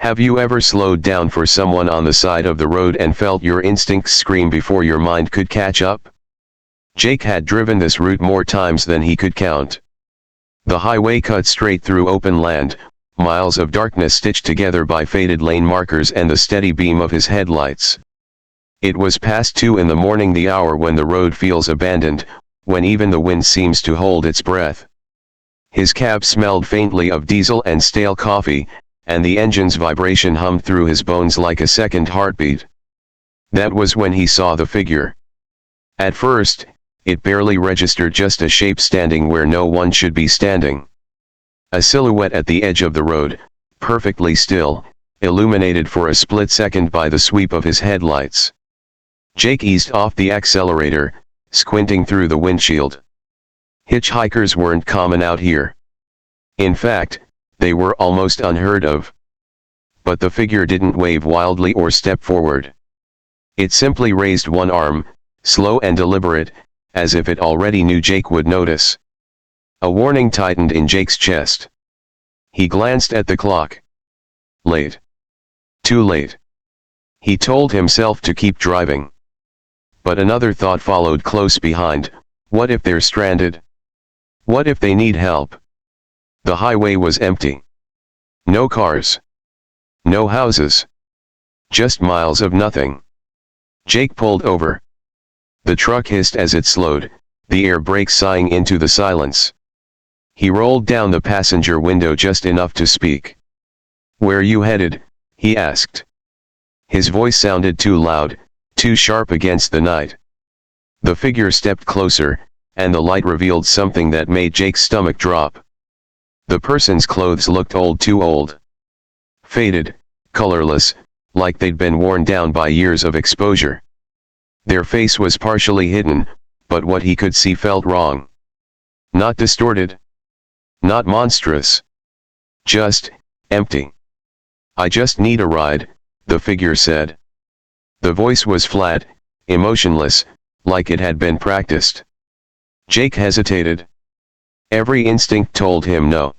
Have you ever slowed down for someone on the side of the road and felt your instincts scream before your mind could catch up? Jake had driven this route more times than he could count. The highway cut straight through open land, miles of darkness stitched together by faded lane markers and the steady beam of his headlights. It was past 2 in the morning, the hour when the road feels abandoned, when even the wind seems to hold its breath. His cab smelled faintly of diesel and stale coffee, and the engine's vibration hummed through his bones like a second heartbeat. That was when he saw the figure. At first, it barely registered, just a shape standing where no one should be standing. A silhouette at the edge of the road, perfectly still, illuminated for a split second by the sweep of his headlights. Jake eased off the accelerator, squinting through the windshield. Hitchhikers weren't common out here. In fact, they were almost unheard of. But the figure didn't wave wildly or step forward. It simply raised one arm, slow and deliberate, as if it already knew Jake would notice. A warning tightened in Jake's chest. He glanced at the clock. Late. Too late. He told himself to keep driving. But another thought followed close behind. What if they're stranded? What if they need help? The highway was empty. No cars. No houses. Just miles of nothing. Jake pulled over. The truck hissed as it slowed, the air brakes sighing into the silence. He rolled down the passenger window just enough to speak. "Where you headed?" he asked. His voice sounded too loud, too sharp against the night. The figure stepped closer, and the light revealed something that made Jake's stomach drop. The person's clothes looked old, too old. Faded, colorless, like they'd been worn down by years of exposure. Their face was partially hidden, but what he could see felt wrong. Not distorted. Not monstrous. Just empty. "I just need a ride," the figure said. The voice was flat, emotionless, like it had been practiced. Jake hesitated. Every instinct told him no.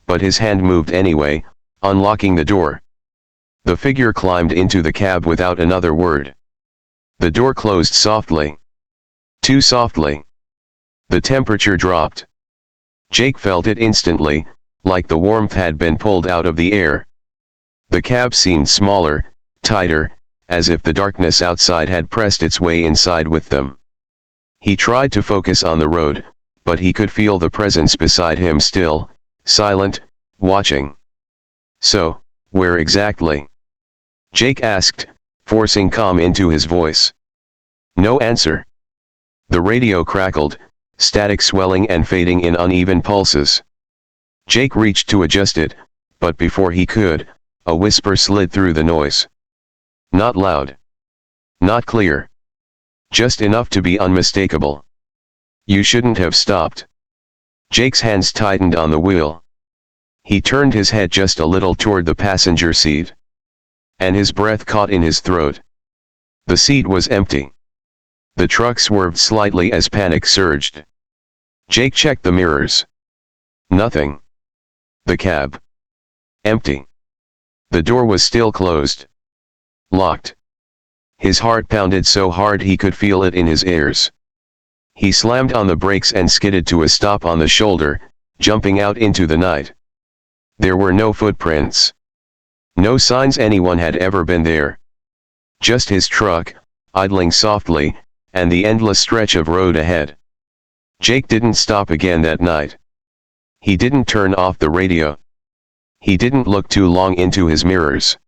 But his hand moved anyway, unlocking the door. The figure climbed into the cab without another word. The door closed softly. Too softly. The temperature dropped. Jake felt it instantly, like the warmth had been pulled out of the air. The cab seemed smaller, tighter, as if the darkness outside had pressed its way inside with them. He tried to focus on the road, but he could feel the presence beside him, still, silent, watching. "So, where exactly?" Jake asked, forcing calm into his voice. No answer. The radio crackled, static swelling and fading in uneven pulses. Jake reached to adjust it, but before he could, a whisper slid through the noise. Not loud. Not clear. Just enough to be unmistakable. "You shouldn't have stopped." Jake's hands tightened on the wheel. He turned his head just a little toward the passenger seat. And his breath caught in his throat. The seat was empty. The truck swerved slightly as panic surged. Jake checked the mirrors. Nothing. The cab. Empty. The door was still closed. Locked. His heart pounded so hard he could feel it in his ears. He slammed on the brakes and skidded to a stop on the shoulder, jumping out into the night. There were no footprints. No signs anyone had ever been there. Just his truck, idling softly, and the endless stretch of road ahead. Jake didn't stop again that night. He didn't turn off the radio. He didn't look too long into his mirrors.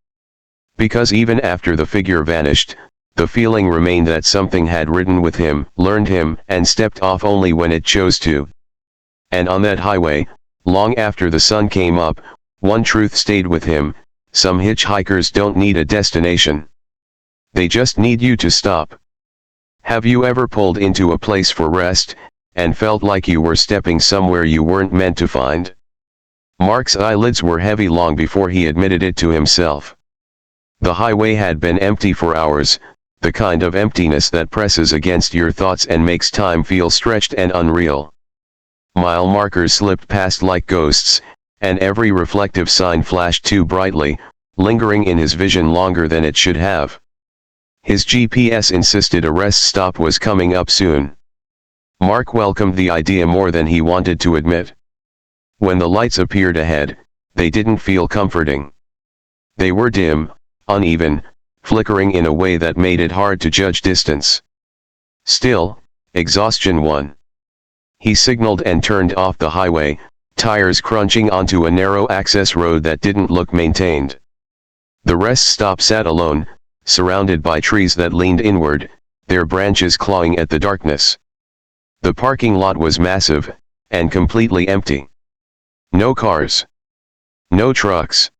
Because even after the figure vanished, the feeling remained that something had ridden with him, learned him, and stepped off only when it chose to. And on that highway, long after the sun came up, one truth stayed with him: some hitchhikers don't need a destination. They just need you to stop. Have you ever pulled into a place for rest, and felt like you were stepping somewhere you weren't meant to find? Mark's eyelids were heavy long before he admitted it to himself. The highway had been empty for hours, the kind of emptiness that presses against your thoughts and makes time feel stretched and unreal. Mile markers slipped past like ghosts, and every reflective sign flashed too brightly, lingering in his vision longer than it should have. His GPS insisted a rest stop was coming up soon. Mark welcomed the idea more than he wanted to admit. When the lights appeared ahead, they didn't feel comforting. They were dim, uneven, flickering in a way that made it hard to judge distance. Still, exhaustion won. He signaled and turned off the highway, tires crunching onto a narrow access road that didn't look maintained. The rest stop sat alone, surrounded by trees that leaned inward, their branches clawing at the darkness. The parking lot was massive, and completely empty. No cars. No trucks.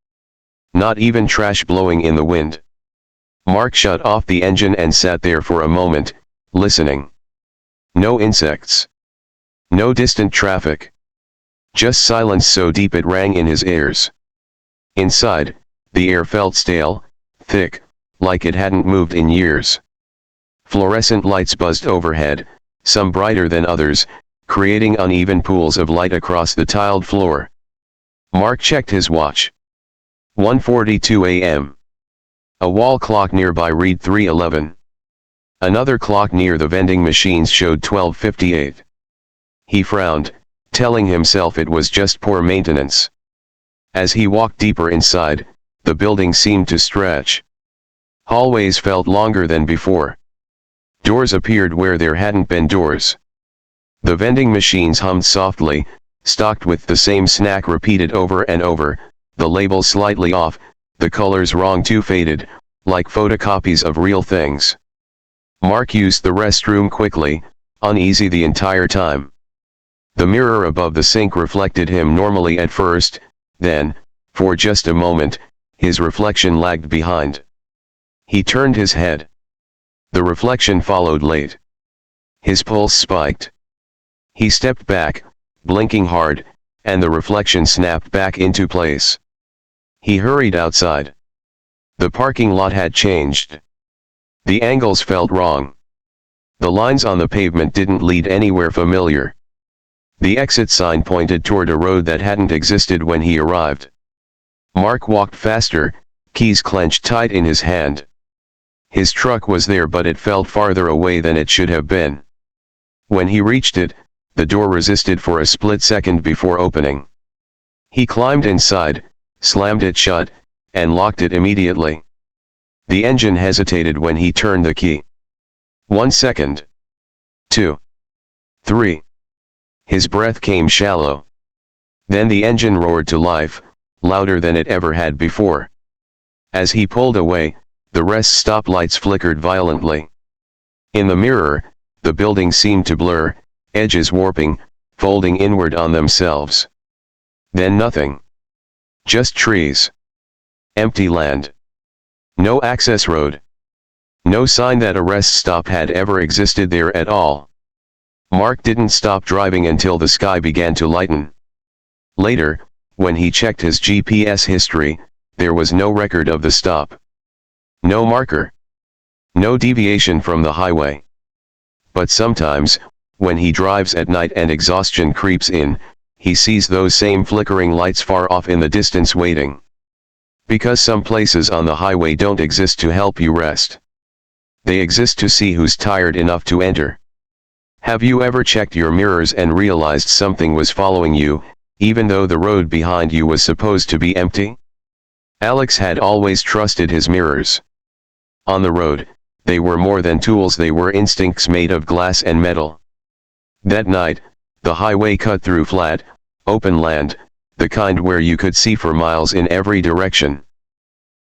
Not even trash blowing in the wind. Mark shut off the engine and sat there for a moment, listening. No insects. No distant traffic. Just silence so deep it rang in his ears. Inside, the air felt stale, thick, like it hadn't moved in years. Fluorescent lights buzzed overhead, some brighter than others, creating uneven pools of light across the tiled floor. Mark checked his watch. 1:42 a.m. A wall clock nearby read 3:11. Another clock near the vending machines showed 12:58. He frowned, telling himself it was just poor maintenance. As he walked deeper inside, the building seemed to stretch. Hallways felt longer than before. Doors appeared where there hadn't been doors. The vending machines hummed softly, stocked with the same snack repeated over and over, the labels slightly off, the colors wrong, too faded, like photocopies of real things. Mark used the restroom quickly, uneasy the entire time. The mirror above the sink reflected him normally at first, then, for just a moment, his reflection lagged behind. He turned his head. The reflection followed late. His pulse spiked. He stepped back, blinking hard, and the reflection snapped back into place. He hurried outside. The parking lot had changed. The angles felt wrong. The lines on the pavement didn't lead anywhere familiar. The exit sign pointed toward a road that hadn't existed when he arrived. Mark walked faster, keys clenched tight in his hand. His truck was there, but it felt farther away than it should have been. When he reached it, the door resisted for a split second before opening. He climbed inside, slammed it shut, and locked it immediately. The engine hesitated when he turned the key. 1 second. 2. 3. His breath came shallow. Then the engine roared to life, louder than it ever had before. As he pulled away, the rest stop lights flickered violently. In the mirror, the building seemed to blur, edges warping, folding inward on themselves. Then nothing. Just trees. Empty land. No access road. No sign that a rest stop had ever existed there at all. Mark didn't stop driving until the sky began to lighten. Later, when he checked his GPS history, there was no record of the stop. No marker. No deviation from the highway. But sometimes, when he drives at night and exhaustion creeps in, he sees those same flickering lights far off in the distance waiting. Because some places on the highway don't exist to help you rest. They exist to see who's tired enough to enter. Have you ever checked your mirrors and realized something was following you, even though the road behind you was supposed to be empty? Alex had always trusted his mirrors. On the road, they were more than tools, they were instincts made of glass and metal. That night, the highway cut through flat, open land, the kind where you could see for miles in every direction.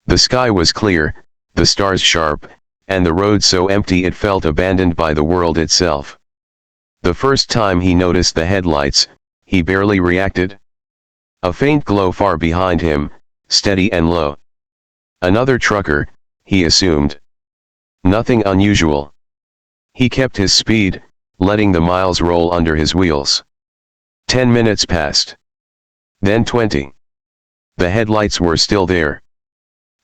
The sky was clear, the stars sharp, and the road so empty it felt abandoned by the world itself. The first time he noticed the headlights, he barely reacted. A faint glow far behind him, steady and low. Another trucker, he assumed. Nothing unusual. He kept his speed, letting the miles roll under his wheels. 10 minutes passed. Then 20. The headlights were still there.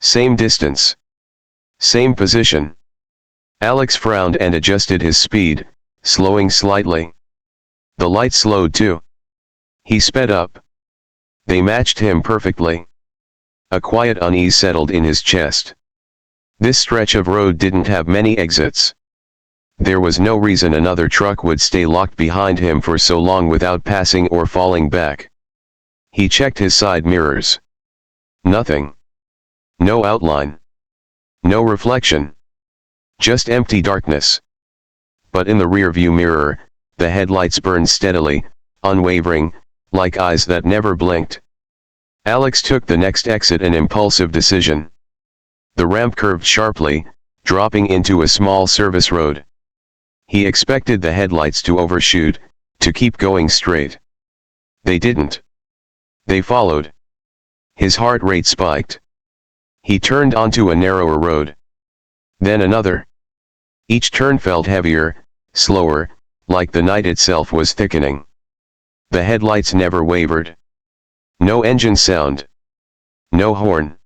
Same distance. Same position. Alex frowned and adjusted his speed, slowing slightly. The lights slowed too. He sped up. They matched him perfectly. A quiet unease settled in his chest. This stretch of road didn't have many exits. There was no reason another truck would stay locked behind him for so long without passing or falling back. He checked his side mirrors. Nothing. No outline. No reflection. Just empty darkness. But in the rearview mirror, the headlights burned steadily, unwavering, like eyes that never blinked. Alex took the next exit, an impulsive decision. The ramp curved sharply, dropping into a small service road. He expected the headlights to overshoot, to keep going straight. They didn't. They followed. His heart rate spiked. He turned onto a narrower road. Then another. Each turn felt heavier, slower, like the night itself was thickening. The headlights never wavered. No engine sound. No horn.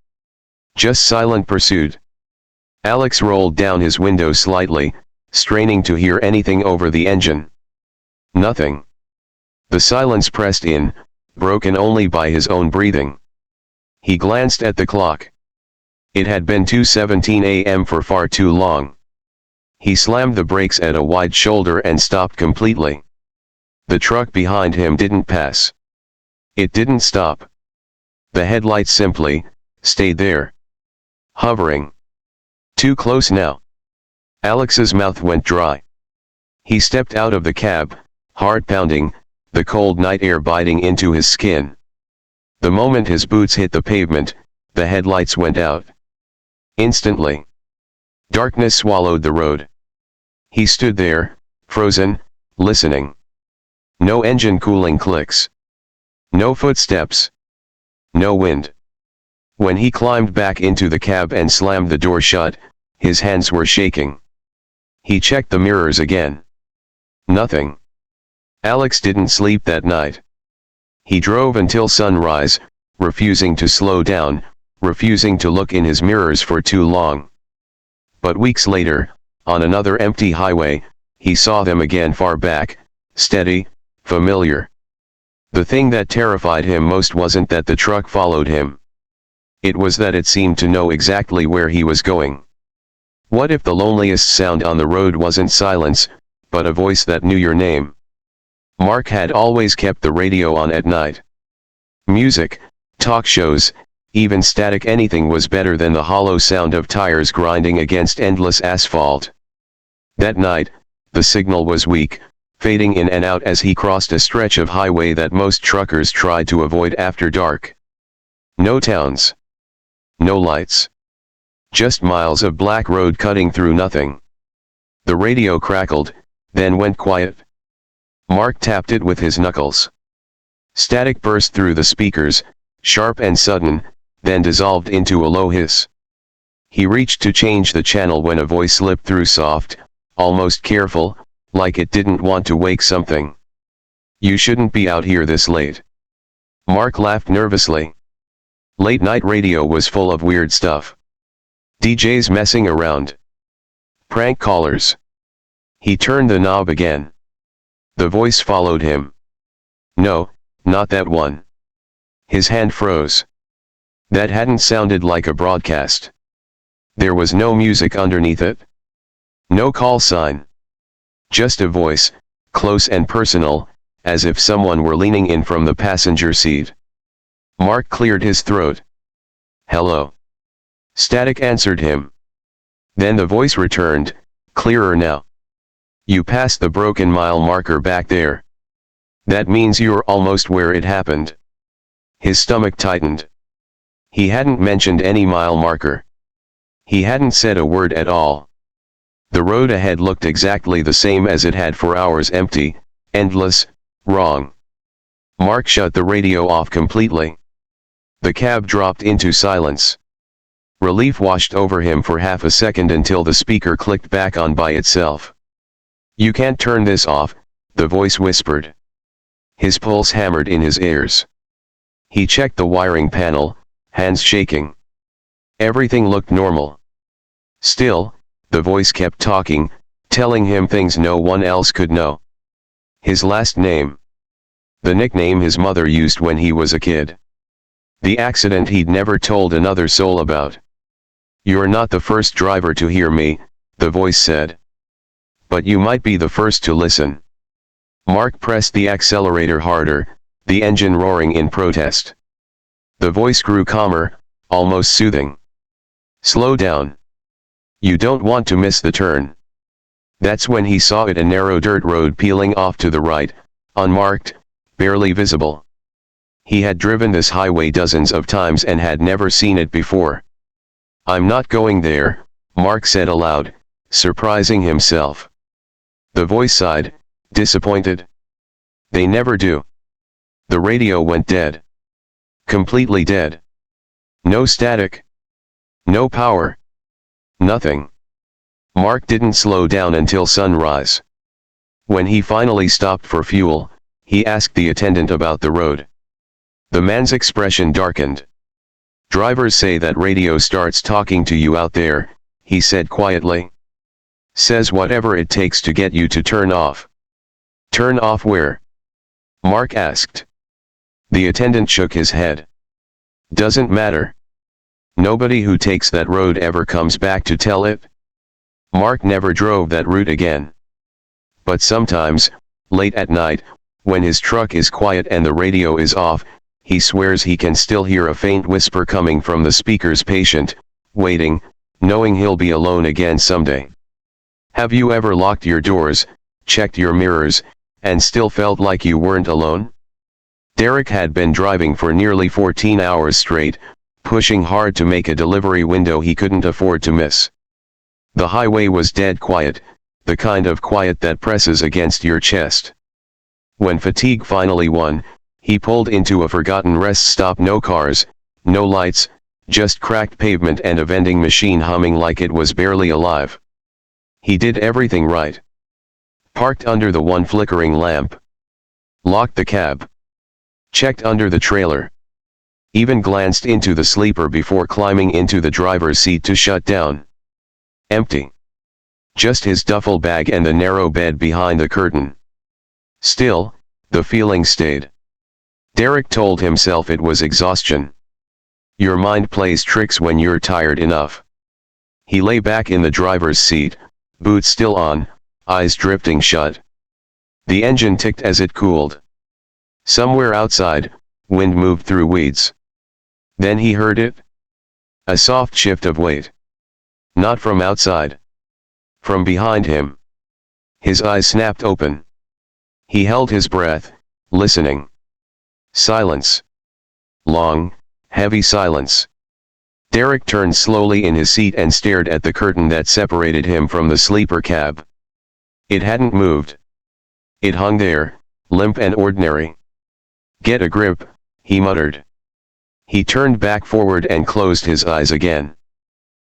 Just silent pursuit. Alex rolled down his window slightly, straining to hear anything over the engine. Nothing. The silence pressed in, broken only by his own breathing. He glanced at the clock. It had been 2:17 a.m. for far too long. He slammed the brakes at a wide shoulder and stopped completely. The truck behind him didn't pass. It didn't stop. The headlights simply stayed there. Hovering. Too close now. Alex's mouth went dry. He stepped out of the cab, heart pounding, the cold night air biting into his skin. The moment his boots hit the pavement, the headlights went out. Instantly. Darkness swallowed the road. He stood there, frozen, listening. No engine cooling clicks. No footsteps. No wind. When he climbed back into the cab and slammed the door shut, his hands were shaking. He checked the mirrors again. Nothing. Alex didn't sleep that night. He drove until sunrise, refusing to slow down, refusing to look in his mirrors for too long. But weeks later, on another empty highway, he saw them again, far back, steady, familiar. The thing that terrified him most wasn't that the truck followed him. It was that it seemed to know exactly where he was going. What if the loneliest sound on the road wasn't silence, but a voice that knew your name? Mark had always kept the radio on at night. Music, talk shows, even static anything was better than the hollow sound of tires grinding against endless asphalt. That night, the signal was weak, fading in and out as he crossed a stretch of highway that most truckers tried to avoid after dark. No towns. No lights. Just miles of black road cutting through nothing. The radio crackled, then went quiet. Mark tapped it with his knuckles. Static burst through the speakers, sharp and sudden, then dissolved into a low hiss. He reached to change the channel when a voice slipped through, soft, almost careful, like it didn't want to wake something. "You shouldn't be out here this late." Mark laughed nervously. Late night radio was full of weird stuff. DJs messing around. Prank callers. He turned the knob again. The voice followed him. No, not that one. His hand froze. That hadn't sounded like a broadcast. There was no music underneath it. No call sign. Just a voice, close and personal, as if someone were leaning in from the passenger seat. Mark cleared his throat. "Hello." Static answered him. Then the voice returned, clearer now. "You passed the broken mile marker back there. That means you're almost where it happened." His stomach tightened. He hadn't mentioned any mile marker. He hadn't said a word at all. The road ahead looked exactly the same as it had for hours, empty, endless, wrong. Mark shut the radio off completely. The cab dropped into silence. Relief washed over him for half a second until the speaker clicked back on by itself. "You can't turn this off," the voice whispered. His pulse hammered in his ears. He checked the wiring panel, hands shaking. Everything looked normal. Still, the voice kept talking, telling him things no one else could know. His last name. The nickname his mother used when he was a kid. The accident he'd never told another soul about. "You're not the first driver to hear me," the voice said. "But you might be the first to listen." Mark pressed the accelerator harder, the engine roaring in protest. The voice grew calmer, almost soothing. "Slow down. You don't want to miss the turn." That's when he saw it, a narrow dirt road peeling off to the right, unmarked, barely visible. He had driven this highway dozens of times and had never seen it before. "I'm not going there," Mark said aloud, surprising himself. The voice sighed, disappointed. "They never do." The radio went dead. Completely dead. No static. No power. Nothing. Mark didn't slow down until sunrise. When he finally stopped for fuel, he asked the attendant about the road. The man's expression darkened. "Drivers say that radio starts talking to you out there," he said quietly. "Says whatever it takes to get you to turn off." "Turn off where?" Mark asked. The attendant shook his head. "Doesn't matter. Nobody who takes that road ever comes back to tell it." Mark never drove that route again. But sometimes, late at night, when his truck is quiet and the radio is off, he swears he can still hear a faint whisper coming from the speakers, patient, waiting, knowing he'll be alone again someday. Have you ever locked your doors, checked your mirrors, and still felt like you weren't alone? Derek had been driving for nearly 14 hours straight, pushing hard to make a delivery window he couldn't afford to miss. The highway was dead quiet, the kind of quiet that presses against your chest. When fatigue finally won, he pulled into a forgotten rest stop. No cars, no lights, just cracked pavement and a vending machine humming like it was barely alive. He did everything right. Parked under the one flickering lamp. Locked the cab. Checked under the trailer. Even glanced into the sleeper before climbing into the driver's seat to shut down. Empty. Just his duffel bag and the narrow bed behind the curtain. Still, the feeling stayed. Derek told himself it was exhaustion. Your mind plays tricks when you're tired enough. He lay back in the driver's seat, boots still on, eyes drifting shut. The engine ticked as it cooled. Somewhere outside, wind moved through weeds. Then he heard it. A soft shift of weight. Not from outside. From behind him. His eyes snapped open. He held his breath, listening. Silence. Long, heavy silence. Derek turned slowly in his seat and stared at the curtain that separated him from the sleeper cab. It hadn't moved. It hung there, limp and ordinary. "Get a grip," he muttered. He turned back forward and closed his eyes again.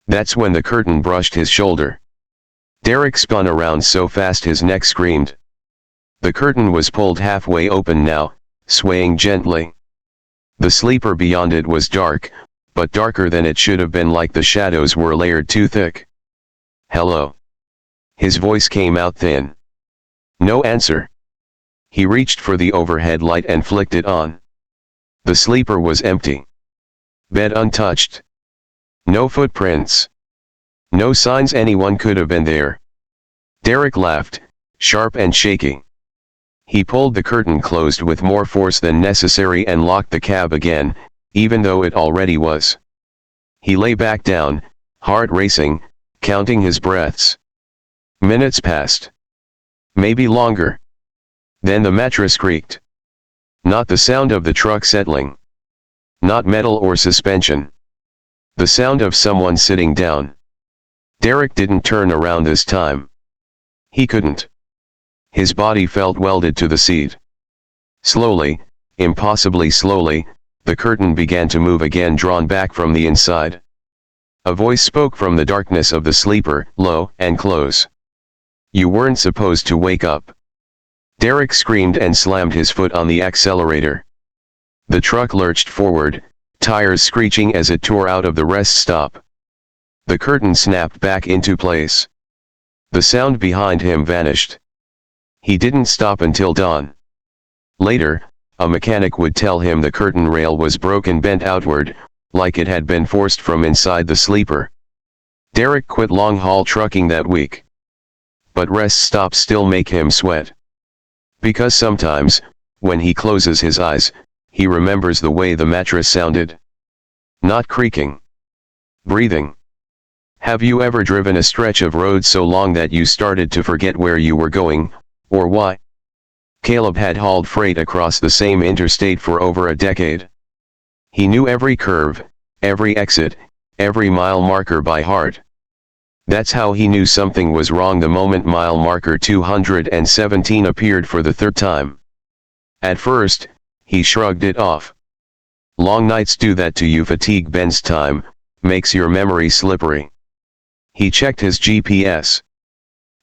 That's when the curtain brushed his shoulder. Derek spun around so fast his neck screamed. The curtain was pulled halfway open now, swaying gently. The sleeper beyond it was dark, but darker than it should have been, like the shadows were layered too thick. "Hello." His voice came out thin. No answer. He reached for the overhead light and flicked it on. The sleeper was empty. Bed untouched. No footprints. No signs anyone could have been there. Derek laughed, sharp and shaky. He pulled the curtain closed with more force than necessary and locked the cab again, even though it already was. He lay back down, heart racing, counting his breaths. Minutes passed. Maybe longer. Then the mattress creaked. Not the sound of the truck settling. Not metal or suspension. The sound of someone sitting down. Derek didn't turn around this time. He couldn't. His body felt welded to the seat. Slowly, impossibly slowly, the curtain began to move again, drawn back from the inside. A voice spoke from the darkness of the sleeper, low and close. "You weren't supposed to wake up." Derek screamed and slammed his foot on the accelerator. The truck lurched forward, tires screeching as it tore out of the rest stop. The curtain snapped back into place. The sound behind him vanished. He didn't stop until dawn. Later, a mechanic would tell him the curtain rail was broken, bent outward, like it had been forced from inside the sleeper. Derek quit long-haul trucking that week. But rest stops still make him sweat. Because sometimes, when he closes his eyes, he remembers the way the mattress sounded. Not creaking. Breathing. Have you ever driven a stretch of road so long that you started to forget where you were going, or why? Caleb had hauled freight across the same interstate for over a decade. He knew every curve, every exit, every mile marker by heart. That's how he knew something was wrong the moment mile marker 217 appeared for the third time. At first, he shrugged it off. Long nights do that to you. Fatigue bends time, makes your memory slippery. He checked his GPS.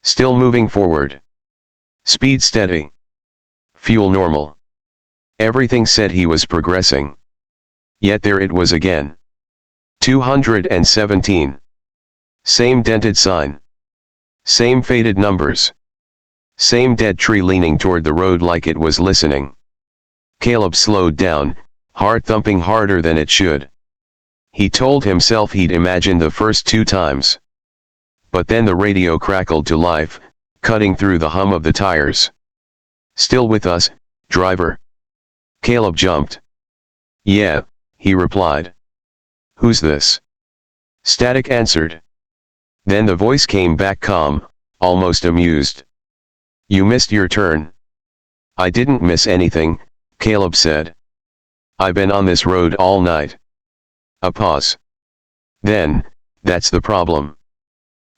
Still moving forward. Speed steady. Fuel normal. Everything said he was progressing. Yet there it was again. 217. Same dented sign. Same faded numbers. Same dead tree leaning toward the road like it was listening. Caleb slowed down, heart thumping harder than it should. He told himself he'd imagined the first 2 times. But then the radio crackled to life, cutting through the hum of the tires. Still with us, driver? Caleb jumped. Yeah, he replied. Who's this? Static answered. Then the voice came back calm, almost amused. You missed your turn. I didn't miss anything, Caleb said. I've been on this road all night. A pause. Then, that's the problem.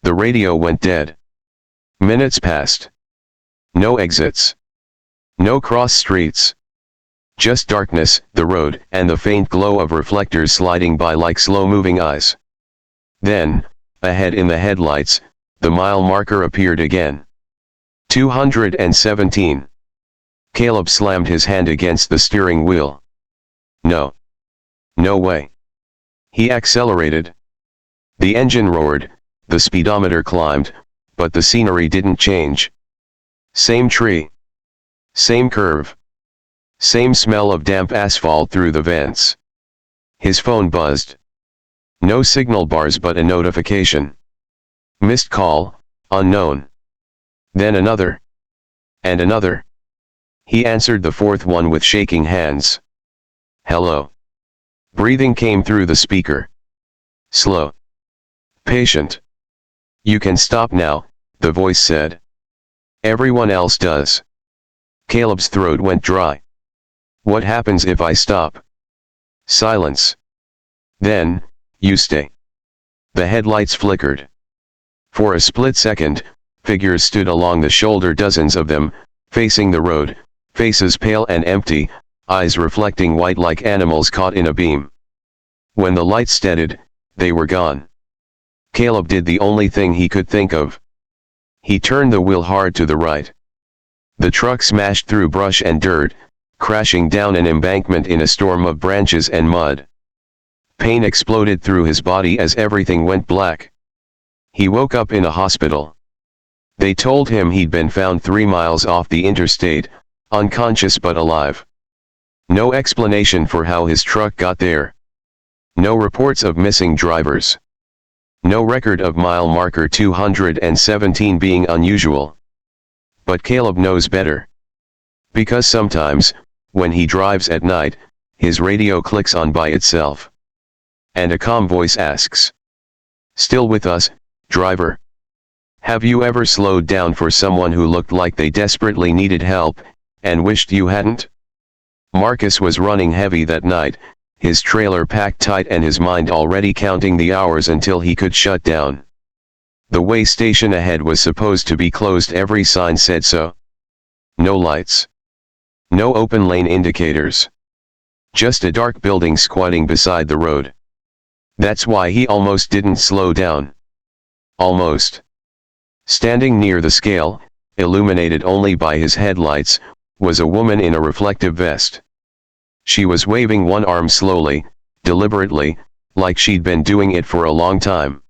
The radio went dead. Minutes passed. No exits. No cross streets. Just darkness, the road, and the faint glow of reflectors sliding by like slow-moving eyes. Then, ahead in the headlights, the mile marker appeared again. 217. Caleb slammed his hand against the steering wheel. No. No way. He accelerated. The engine roared, the speedometer climbed, but the scenery didn't change. Same tree. Same curve. Same smell of damp asphalt through the vents. His phone buzzed. No signal bars but a notification. Missed call, unknown. Then another. And another. He answered the 4th one with shaking hands. Hello. Breathing came through the speaker. Slow. Patient. You can stop now, the voice said. Everyone else does. Caleb's throat went dry. What happens if I stop? Silence. Then, you stay. The headlights flickered. For a split second, figures stood along the shoulder, dozens of them, facing the road, faces pale and empty, eyes reflecting white like animals caught in a beam. When the light steadied, they were gone. Caleb did the only thing he could think of. He turned the wheel hard to the right. The truck smashed through brush and dirt, crashing down an embankment in a storm of branches and mud. Pain exploded through his body as everything went black. He woke up in a hospital. They told him he'd been found 3 miles off the interstate, unconscious but alive. No explanation for how his truck got there. No reports of missing drivers. No record of mile marker 217 being unusual. But Caleb knows better. Because sometimes, when he drives at night, his radio clicks on by itself. And a calm voice asks. Still with us, driver? Have you ever slowed down for someone who looked like they desperately needed help, and wished you hadn't? Marcus was running heavy that night, his trailer packed tight and his mind already counting the hours until he could shut down. The way station ahead was supposed to be closed, every sign said so. No lights. No open lane indicators. Just a dark building squatting beside the road. That's why he almost didn't slow down. Almost. Standing near the scale, illuminated only by his headlights, was a woman in a reflective vest. She was waving one arm slowly, deliberately, like she'd been doing it for a long time.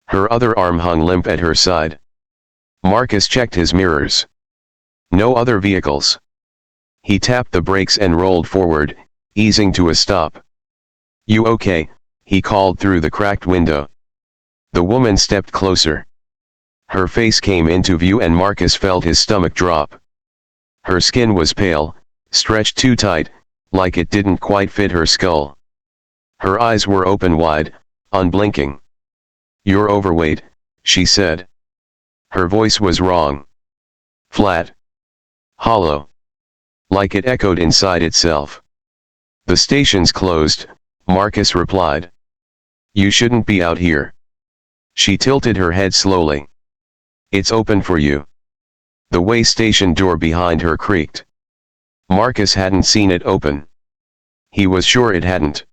Her other arm hung limp at her side. Marcus checked his mirrors. No other vehicles. He tapped the brakes and rolled forward, easing to a stop. "You okay?" he called through the cracked window. The woman stepped closer. Her face came into view and Marcus felt his stomach drop. Her skin was pale, stretched too tight, like it didn't quite fit her skull. Her eyes were open wide, unblinking. "You're overweight," she said. Her voice was wrong. Flat. Hollow. Like it echoed inside itself. "The station's closed," Marcus replied. "You shouldn't be out here." She tilted her head slowly. "It's open for you." The way station door behind her creaked. Marcus hadn't seen it open. He was sure it hadn't.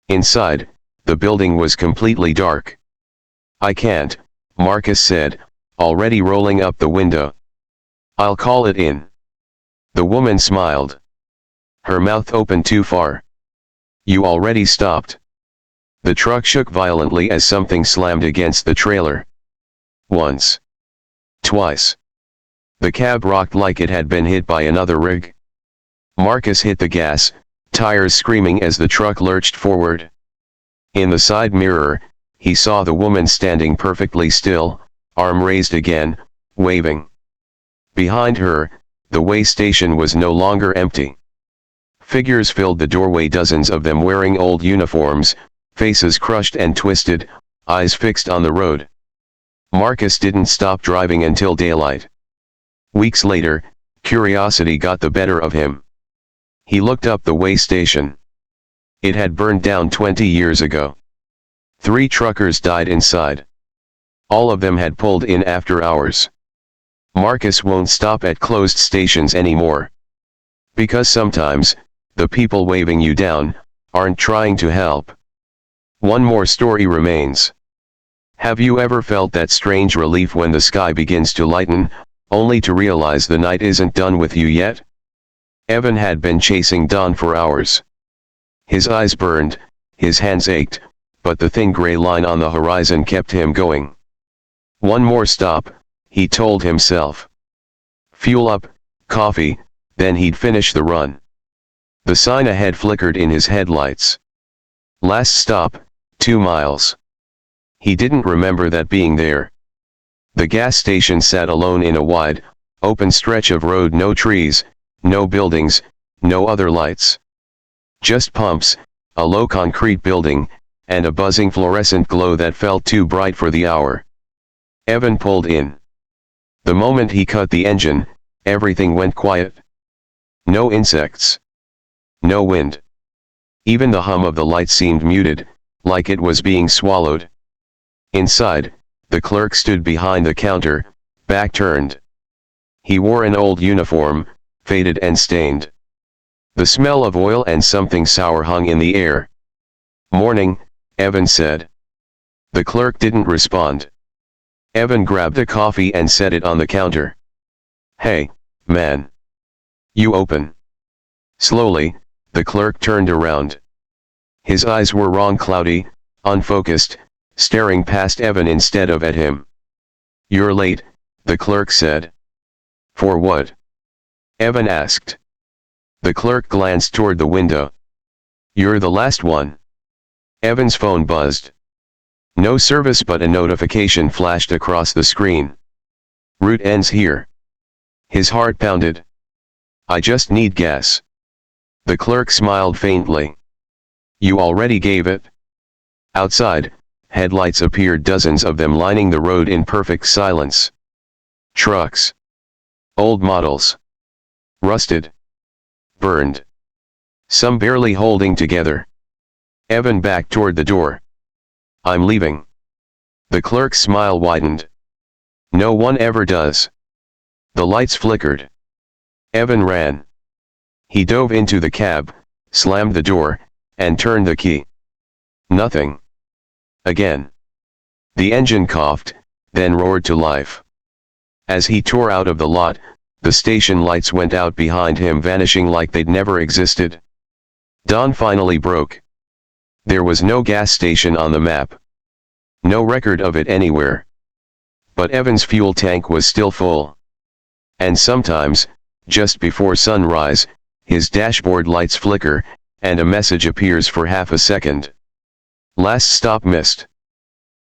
Inside, the building was completely dark. "I can't," Marcus said, already rolling up the window. "I'll call it in." The woman smiled. Her mouth opened too far. "You already stopped." The truck shook violently as something slammed against the trailer. Once. Twice. The cab rocked like it had been hit by another rig. Marcus hit the gas, tires screaming as the truck lurched forward. In the side mirror, he saw the woman standing perfectly still, arm raised again, waving. Behind her, the way station was no longer empty. Figures filled the doorway, dozens of them wearing old uniforms, faces crushed and twisted, eyes fixed on the road. Marcus didn't stop driving until daylight. Weeks later, curiosity got the better of him. He looked up the way station. It had burned down 20 years ago. 3 truckers died inside. All of them had pulled in after hours. Marcus won't stop at closed stations anymore. Because sometimes, the people waving you down, aren't trying to help. One more story remains. Have you ever felt that strange relief when the sky begins to lighten, only to realize the night isn't done with you yet? Evan had been chasing dawn for hours. His eyes burned, his hands ached, but the thin gray line on the horizon kept him going. One more stop, he told himself. Fuel up, coffee, then he'd finish the run. The sign ahead flickered in his headlights. Last stop, 2 miles. He didn't remember that being there. The gas station sat alone in a wide, open stretch of road, no trees, no buildings, no other lights. Just pumps, a low concrete building, and a buzzing fluorescent glow that felt too bright for the hour. Evan pulled in. The moment he cut the engine, everything went quiet. No insects. No wind. Even the hum of the light seemed muted, like it was being swallowed. Inside, the clerk stood behind the counter, back turned. He wore an old uniform, faded and stained. The smell of oil and something sour hung in the air. "Morning," Evan said. The clerk didn't respond. Evan grabbed a coffee and set it on the counter. "Hey, man. You open?" Slowly, the clerk turned around. His eyes were wrong, cloudy, unfocused, staring past Evan instead of at him. "You're late," the clerk said. "For what?" Evan asked. The clerk glanced toward the window. "You're the last one." Evan's phone buzzed. No service, but a notification flashed across the screen. "Route ends here." His heart pounded. "I just need gas." The clerk smiled faintly. "You already gave it." Outside, headlights appeared, dozens of them lining the road in perfect silence. Trucks. Old models. Rusted. Burned. Some barely holding together. Evan backed toward the door. "I'm leaving." The clerk's smile widened. "No one ever does." The lights flickered. Evan ran. He dove into the cab, slammed the door, and turned the key. Nothing. Again. The engine coughed, then roared to life. As he tore out of the lot, the station lights went out behind him, vanishing like they'd never existed. Dawn finally broke. There was no gas station on the map. No record of it anywhere. But Evan's fuel tank was still full. And sometimes, Just before sunrise, his dashboard lights flicker, and a message appears for half a second. Last stop missed.